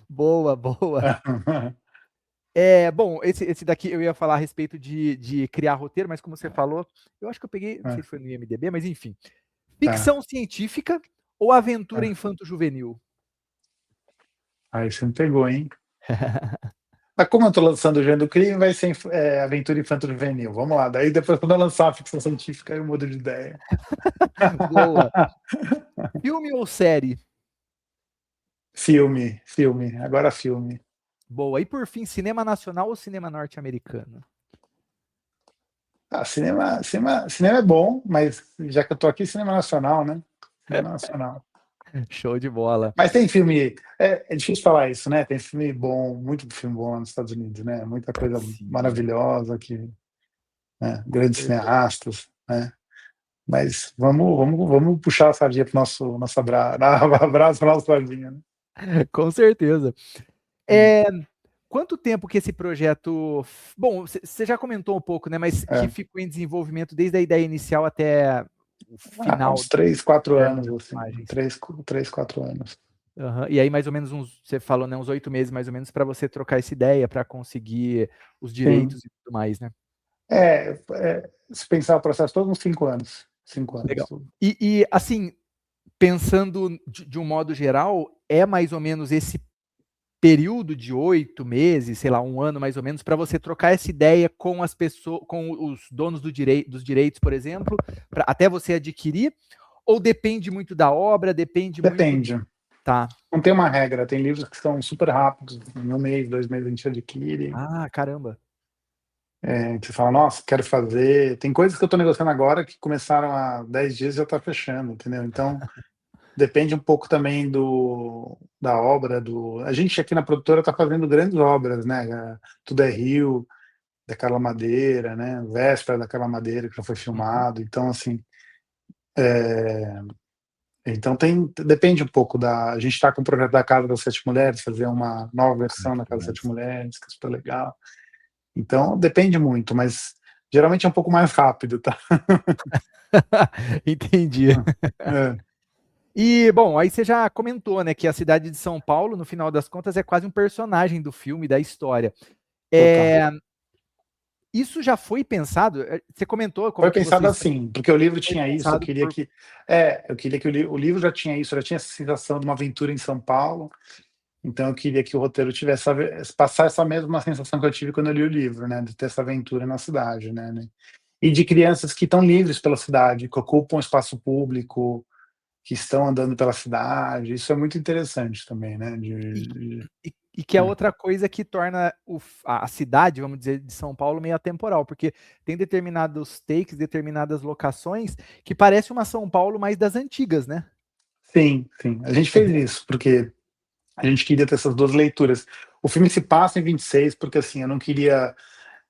Boa, boa. Bom, esse daqui eu ia falar a respeito de criar roteiro, mas como você falou, eu acho que eu peguei, não sei se foi no IMDb, mas enfim. Tá, Ficção científica ou aventura tá. infanto-juvenil? Aí você me pegou, hein? Mas como eu tô lançando o Gênero do Crime, vai ser aventura infanto-juvenil. Vamos lá. Daí depois, quando eu lançar a ficção científica, eu mudo de ideia. Boa. Filme ou série? Filme, filme. Agora filme. Boa. E por fim, cinema nacional ou cinema norte-americano? Ah, cinema é bom, mas já que eu tô aqui, cinema nacional, né? Cinema nacional. Show de bola. Mas tem filme. É difícil falar isso, né? Tem filme bom, muito filme bom lá nos Estados Unidos, né? Muita coisa Sim, maravilhosa que, né? com Grandes certeza. cineastas, né? Mas vamos puxar a sardinha para nossa abraço para nossa sardinha, né? Com certeza. Hum, É, quanto tempo que esse projeto. Bom, você já comentou um pouco, né? Mas que É. ficou em desenvolvimento desde a ideia inicial até o final Uns 3, 4 termo anos, das assim. filmagens. 3, 4 anos. Aham. E aí, mais ou menos você falou, né? Uns 8 meses, mais ou menos, para você trocar essa ideia, para conseguir os Sim. direitos e tudo mais, né? Se pensar o processo todo, uns 5 anos. 5 anos. Legal. Assim, pensando de um modo geral, é mais ou menos esse período de 8 meses, sei lá, um ano mais ou menos, para você trocar essa ideia com as pessoas, com os donos dos direitos, por exemplo, até você adquirir? Ou depende muito da obra, depende muito. Depende. Tá. Não tem uma regra. Tem livros que são super rápidos. Em 1 mês, 2 meses a gente adquire. Ah, caramba. Você fala, nossa, quero fazer. Tem coisas que eu estou negociando agora que começaram há 10 dias e já está fechando, entendeu? Então, depende um pouco também da obra. A gente aqui na produtora está fazendo grandes obras, né? Tudo é Rio, da Carla Madeira, né? Véspera da Carla Madeira, que já foi Uhum. filmado. Então, assim, então depende um pouco da. A gente está com o projeto da Casa das Sete Mulheres, fazer uma nova Ah, versão que da Casa das Sete demais. Mulheres, que é super legal. Então, depende muito, mas geralmente é um pouco mais rápido, tá? Entendi. É, E, bom, aí você já comentou, né, que a cidade de São Paulo, no final das contas, é quase um personagem do filme, da história. total. É, isso já foi pensado? Você comentou Foi como que pensado vocês assim, porque o livro foi tinha isso, eu pensado queria por. que. Eu queria que o livro já tinha isso, já tinha essa sensação de uma aventura em São Paulo, então eu queria que o roteiro tivesse passar essa mesma sensação que eu tive quando eu li o livro, né? De ter essa aventura na cidade, né? E de crianças que estão livres pela cidade, que ocupam espaço público, que estão andando pela cidade. Isso é muito interessante também, né? E, e que é É. outra coisa que torna a cidade, vamos dizer, de São Paulo meio atemporal, porque tem determinados takes, determinadas locações que parece uma São Paulo mais das antigas, né? Sim, sim. A gente fez isso, porque a gente queria ter essas duas leituras. O filme se passa em 26, porque assim, eu não queria.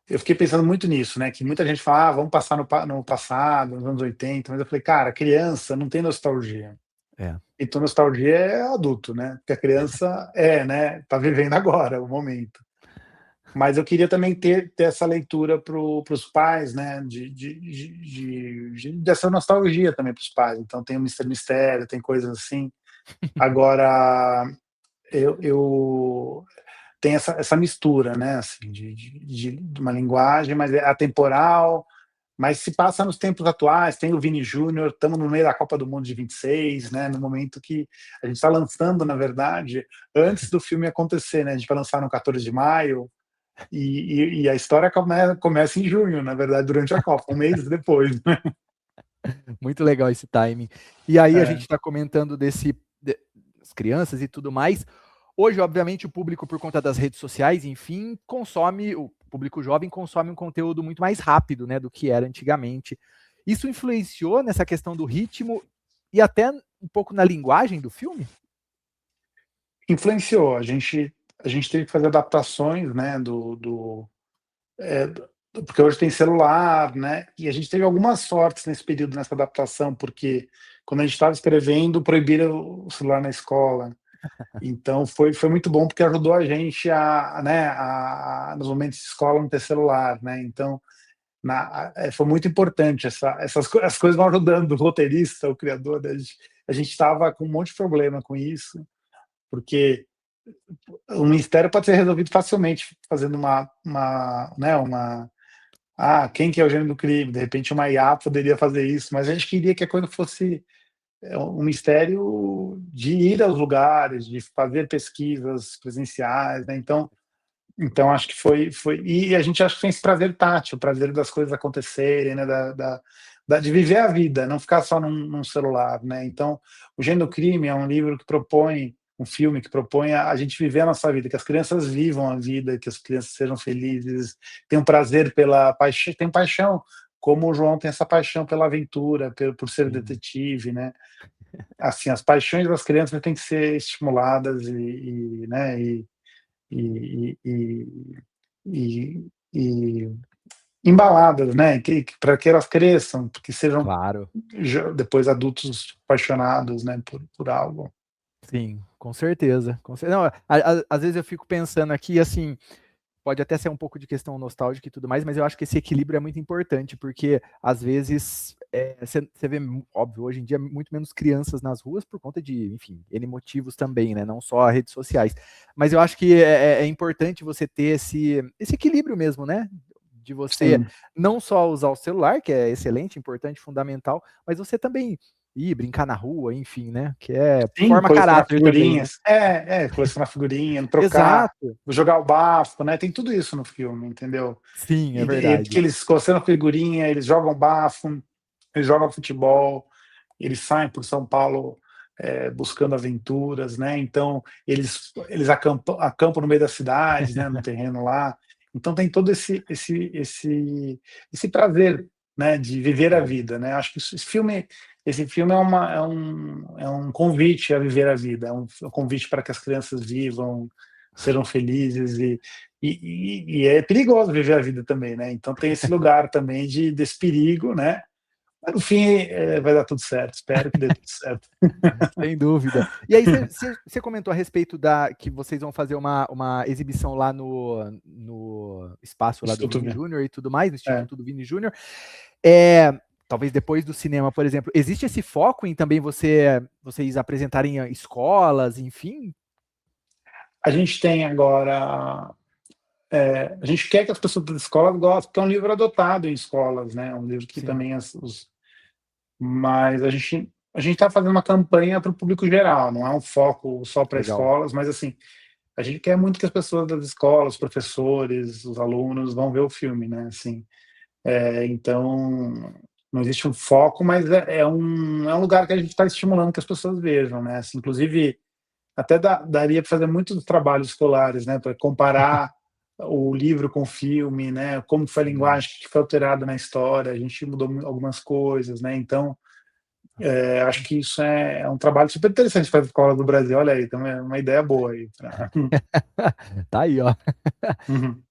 Eu fiquei pensando muito nisso, né? Que muita gente fala, vamos passar no passado, nos anos 80, mas eu falei, cara, criança não tem nostalgia. É. Então, nostalgia é adulto, né? Porque a criança né? Tá vivendo agora, o momento. Mas eu queria também ter essa leitura para os pais, né? Dessa nostalgia também para os pais. Então tem o Mister Mistério, tem coisas assim. Agora, eu tem essa mistura, né? Assim, de uma linguagem, mas é atemporal, mas se passa nos tempos atuais. Tem o Vini Júnior, estamos no meio da Copa do Mundo de 26, né? No momento que a gente está lançando, na verdade, antes do filme acontecer, né? A gente vai lançar no 14 de maio. E a história começa em junho, na verdade, durante a Copa, um mês depois. Né? Muito legal esse timing. E aí a gente É. está comentando das crianças e tudo mais. Hoje, obviamente, o público, por conta das redes sociais, enfim, o público jovem consome um conteúdo muito mais rápido, né, do que era antigamente. Isso influenciou nessa questão do ritmo e até um pouco na linguagem do filme? Influenciou. A gente teve que fazer adaptações, né, porque hoje tem celular, né, e a gente teve algumas sortes nesse período, nessa adaptação, porque quando a gente estava escrevendo, proibiram o celular na escola. Então foi muito bom, porque ajudou a gente né, nos momentos de escola não ter celular, né? Então foi muito importante. As coisas vão ajudando o roteirista, o criador. A gente estava com um monte de problema com isso, porque o mistério pode ser resolvido facilmente fazendo né, quem que é o gênio do crime? De repente uma IA poderia fazer isso, mas a gente queria que a coisa fosse um mistério de ir aos lugares, de fazer pesquisas presenciais, né? Então acho que foi, e a gente acha que tem esse prazer tátil, o prazer das coisas acontecerem, né? De viver a vida, não ficar só num celular, né? Então, o Gênio do Crime é um livro que propõe, um filme que propõe a gente viver a nossa vida, que as crianças vivam a vida, que as crianças sejam felizes, tenham prazer pela paixão, tem paixão, como o João tem essa paixão pela aventura, por ser Sim. detetive, né? Assim, as paixões das crianças têm que ser estimuladas né, e, e, e, e embaladas, né, para que elas cresçam, que sejam Claro. depois adultos apaixonados, né, por algo. Sim, com certeza. Não, às vezes eu fico pensando aqui, assim, pode até ser um pouco de questão nostálgica e tudo mais, mas eu acho que esse equilíbrio é muito importante, porque às vezes você vê, óbvio, hoje em dia muito menos crianças nas ruas por conta de, enfim, N motivos também, né? Não só redes sociais. Mas eu acho que é importante você ter esse equilíbrio mesmo, né? De você Sim. não só usar o celular, que é excelente, importante, fundamental, mas você também ir brincar na rua, enfim, né? Que Sim, forma colecionar caráter também, né? figurinhas. Colecionar figurinha, trocar, Exato. jogar o bafo, né? Tem tudo isso no filme, entendeu? Sim, é E que verdade. eles colecionam figurinha, eles jogam bafo, eles jogam futebol, eles saem por São Paulo buscando aventuras, né? Então eles acampam no meio da cidade, né? No terreno lá. Então tem todo esse prazer, né? De viver a vida, né? Acho que esse filme é um convite a viver a vida, é um convite para que as crianças vivam, sejam felizes e é perigoso viver a vida também, né? Então tem esse lugar também desse perigo, né? Mas no fim vai dar tudo certo. Espero que dê tudo certo. Sem dúvida. E aí, você comentou a respeito que vocês vão fazer uma exibição lá no espaço lá do Instituto Vini Vê. Júnior e tudo mais, no É. Instituto do Vini Júnior. Talvez depois do cinema, por exemplo, existe esse foco em também vocês apresentarem escolas, enfim? A gente tem agora. A gente quer que as pessoas das escolas gostem, porque é um livro adotado em escolas, né? É um livro que Sim, também mas a gente está fazendo uma campanha para o público geral, não é um foco só para legal. escolas, mas assim, a gente quer muito que as pessoas das escolas, os professores, os alunos vão ver o filme, né? Assim, então não existe um foco, mas é um lugar que a gente está estimulando que as pessoas vejam, né? Assim, inclusive, até daria para fazer muitos trabalhos escolares, né? Para comparar o livro com o filme, né? Como foi a Sim. linguagem que foi alterada na história, a gente mudou algumas coisas, né? Então, acho que isso é um trabalho super interessante para a escola do Brasil. Olha aí, então é uma ideia boa aí. Tá aí, ó. Uhum.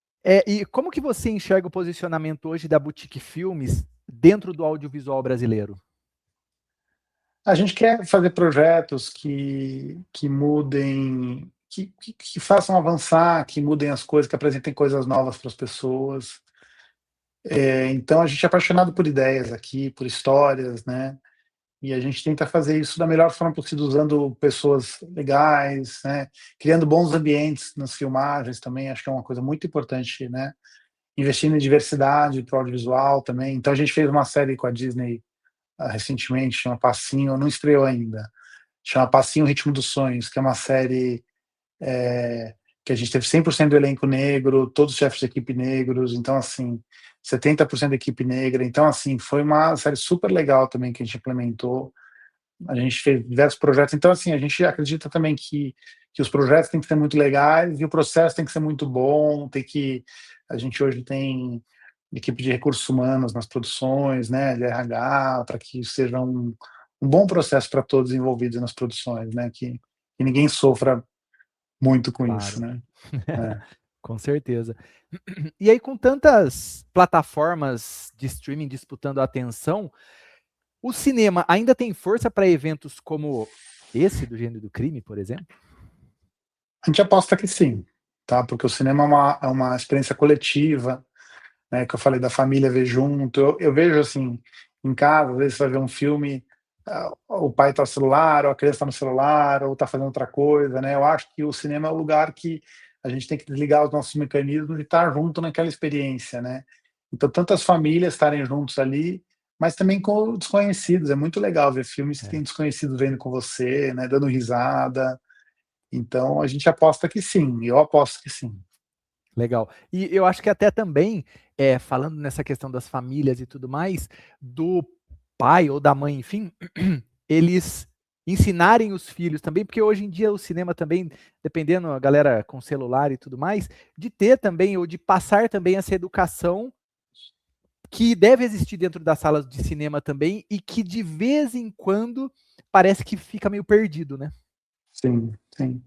E como que você enxerga o posicionamento hoje da Boutique Filmes dentro do audiovisual brasileiro? A gente quer fazer projetos que mudem, que façam avançar, que mudem as coisas, que apresentem coisas novas para as pessoas. Então a gente é apaixonado por ideias aqui, por histórias, né? E a gente tenta fazer isso da melhor forma possível, usando pessoas legais, né? Criando bons ambientes nas filmagens também, acho que é uma coisa muito importante, né? Investindo em diversidade para o audiovisual também. Então a gente fez uma série com a Disney recentemente, chama Passinho, não estreou ainda, chama Passinho, o Ritmo dos Sonhos, que é uma série que a gente teve 100% do elenco negro, todos os chefes de equipe negros, então assim, 70% da equipe negra, então assim, foi uma série super legal também que a gente implementou. A gente fez diversos projetos, então assim, a gente acredita também que os projetos têm que ser muito legais e o processo tem que ser muito bom, a gente hoje tem equipe de recursos humanos nas produções, né, de RH, para que seja um bom processo para todos envolvidos nas produções, né, que ninguém sofra muito com isso, Claro. né. É. Com certeza. E aí, com tantas plataformas de streaming disputando a atenção, o cinema ainda tem força para eventos como esse do Gênero do Crime, por exemplo? A gente aposta que sim, tá, porque o cinema é uma experiência coletiva, né, que eu falei da família ver junto. Eu vejo assim, em casa, às vezes você vai ver um filme, o pai está no celular, ou a criança está no celular, ou está fazendo outra coisa, né? Eu acho que o cinema é o lugar que a gente tem que desligar os nossos mecanismos e estar junto naquela experiência, né? Então, tantas famílias estarem juntos ali, mas também com desconhecidos. É muito legal ver filmes que tem É, desconhecidos vendo com você, né, dando risada. Então, a gente aposta que sim, eu aposto que sim. legal. E eu acho que até também, falando nessa questão das famílias e tudo mais, do pai ou da mãe, enfim, eles ensinarem os filhos também, porque hoje em dia o cinema também, dependendo a galera com celular e tudo mais, de ter também ou de passar também essa educação que deve existir dentro das salas de cinema também e que de vez em quando parece que fica meio perdido, né? Sim, sim.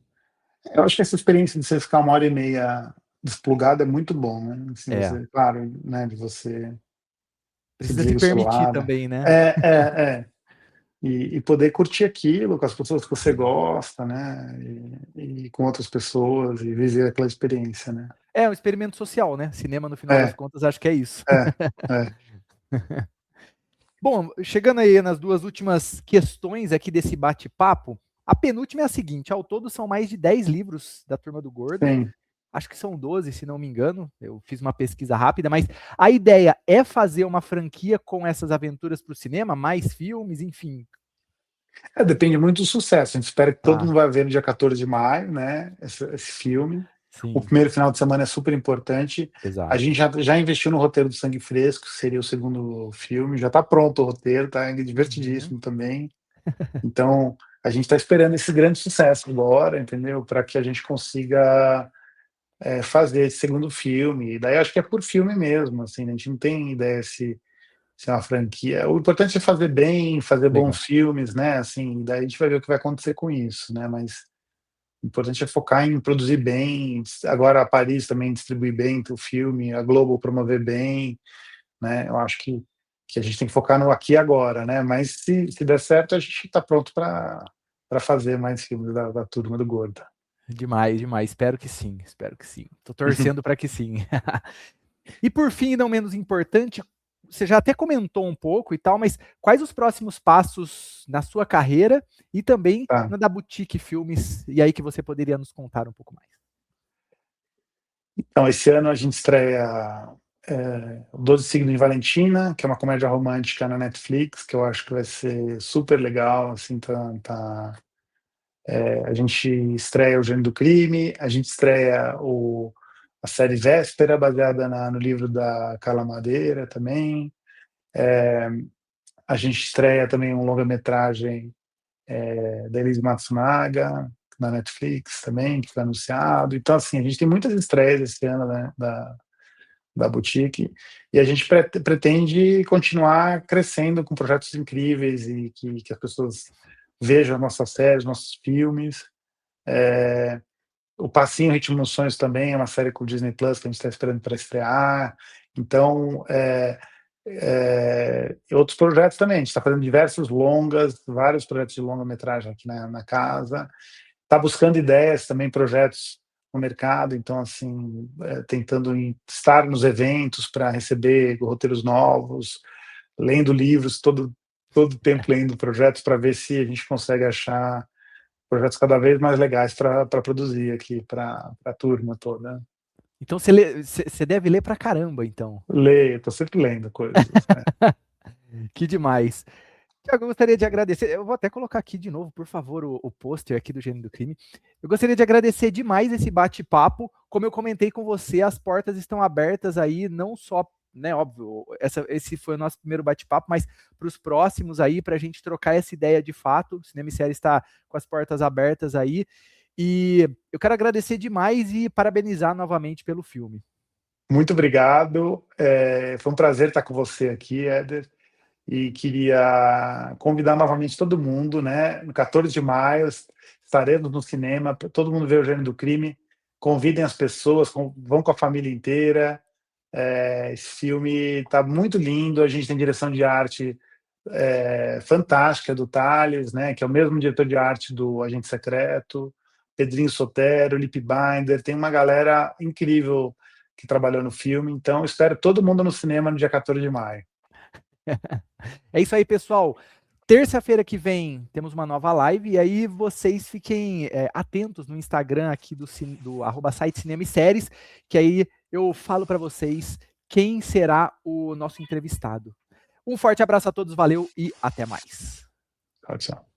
Eu acho que essa experiência de você ficar 1h30 desplugado é muito bom, né, assim, É, você claro, né, de você se precisa se desliga o permitir celular, né. também, né? É. E poder curtir aquilo com as pessoas que você gosta, né, e com outras pessoas e viver aquela experiência, né. É um experimento social, né? Cinema, no final das É, contas, acho que é isso. é, é. Bom, chegando aí nas duas últimas questões aqui desse bate-papo, a penúltima é a seguinte: ao todo são mais de 10 livros da Turma do Gordo. Sim. Acho que são 12, se não me engano. Eu fiz uma pesquisa rápida, mas a ideia é fazer uma franquia com essas aventuras para o cinema, mais filmes, enfim. Depende muito do sucesso, a gente espera que todo Tá, mundo vai ver no dia 14 de maio, né, esse filme. O sim, primeiro final de semana é super importante. A exato. gente já investiu no roteiro do Sangue Fresco, que seria o segundo filme, já está pronto o roteiro, está Uhum. divertidíssimo também. Então, a gente está esperando esse grande sucesso agora, entendeu? Para que a gente consiga fazer esse segundo filme. E daí acho que é por filme mesmo, assim, né? A gente não tem ideia se é uma franquia. O importante é fazer bem, fazer bons Legal. filmes, né? Assim, daí a gente vai ver o que vai acontecer com isso, né? Mas o importante é focar em produzir bem. Agora a Paris também distribui bem o filme, a Globo promover bem, né? Eu acho que a gente tem que focar no aqui e agora, né? Mas se der certo, a gente está pronto para fazer mais filmes da Turma do Gordo. Demais, demais. Espero que sim, espero que sim. Tô torcendo para que sim. E por fim, e não menos importante, você já até comentou um pouco e tal, mas quais os próximos passos na sua carreira e também Tá. na da Boutique Filmes, e aí que você poderia nos contar um pouco mais? Então, esse ano a gente estreia o 12 Signos de Valentina, que é uma comédia romântica na Netflix, que eu acho que vai ser super legal, assim, a gente estreia o Gênero do Crime, a gente estreia a série Véspera, baseada no livro da Carla Madeira também, a gente estreia também um longa-metragem da Elise Matsunaga, na Netflix também, que foi anunciado. Então, assim, a gente tem muitas estreias esse ano, né, da Boutique, e a gente pretende continuar crescendo com projetos incríveis e que as pessoas vejam as nossas séries, nossos filmes. O Passinho Ritmo nos Sonhos também é uma série com o Disney Plus que a gente está esperando para estrear. Então, e outros projetos também. A gente está fazendo diversos longas, vários projetos de longa-metragem aqui na casa. está buscando ideias também, projetos no mercado, então, assim, tentando estar nos eventos para receber roteiros novos, lendo livros, todo tempo lendo projetos para ver se a gente consegue achar projetos cada vez mais legais para produzir aqui para a turma toda. Então você deve ler pra caramba, então. Leio, estou sempre lendo coisas. Que demais. Tiago, eu gostaria de agradecer. Eu vou até colocar aqui de novo, por favor, o pôster aqui do Gênio do Crime. Eu gostaria de agradecer demais esse bate-papo. Como eu comentei com você, as portas estão abertas aí, não só, né, óbvio, esse foi o nosso primeiro bate-papo, mas para os próximos aí, para a gente trocar essa ideia de fato. O Cinema e Série está com as portas abertas aí. E eu quero agradecer demais e parabenizar novamente pelo filme. Muito obrigado. Foi um prazer estar com você aqui, Éder. E queria convidar novamente todo mundo, né? No 14 de maio estaremos no cinema, todo mundo vê o Gênio do Crime. Convidem as pessoas, vão com a família inteira. Esse filme está muito lindo, a gente tem direção de arte fantástica do Thales, né? Que é o mesmo diretor de arte do Agente Secreto, Pedrinho Sotero, Lip Binder, tem uma galera incrível que trabalhou no filme, então espero todo mundo no cinema no dia 14 de maio. É isso aí, pessoal. Terça-feira que vem temos uma nova live, e aí vocês fiquem atentos no Instagram aqui do @site Cinema e Séries, que aí eu falo para vocês quem será o nosso entrevistado. Um forte abraço a todos, valeu e até mais. Tchau, tchau.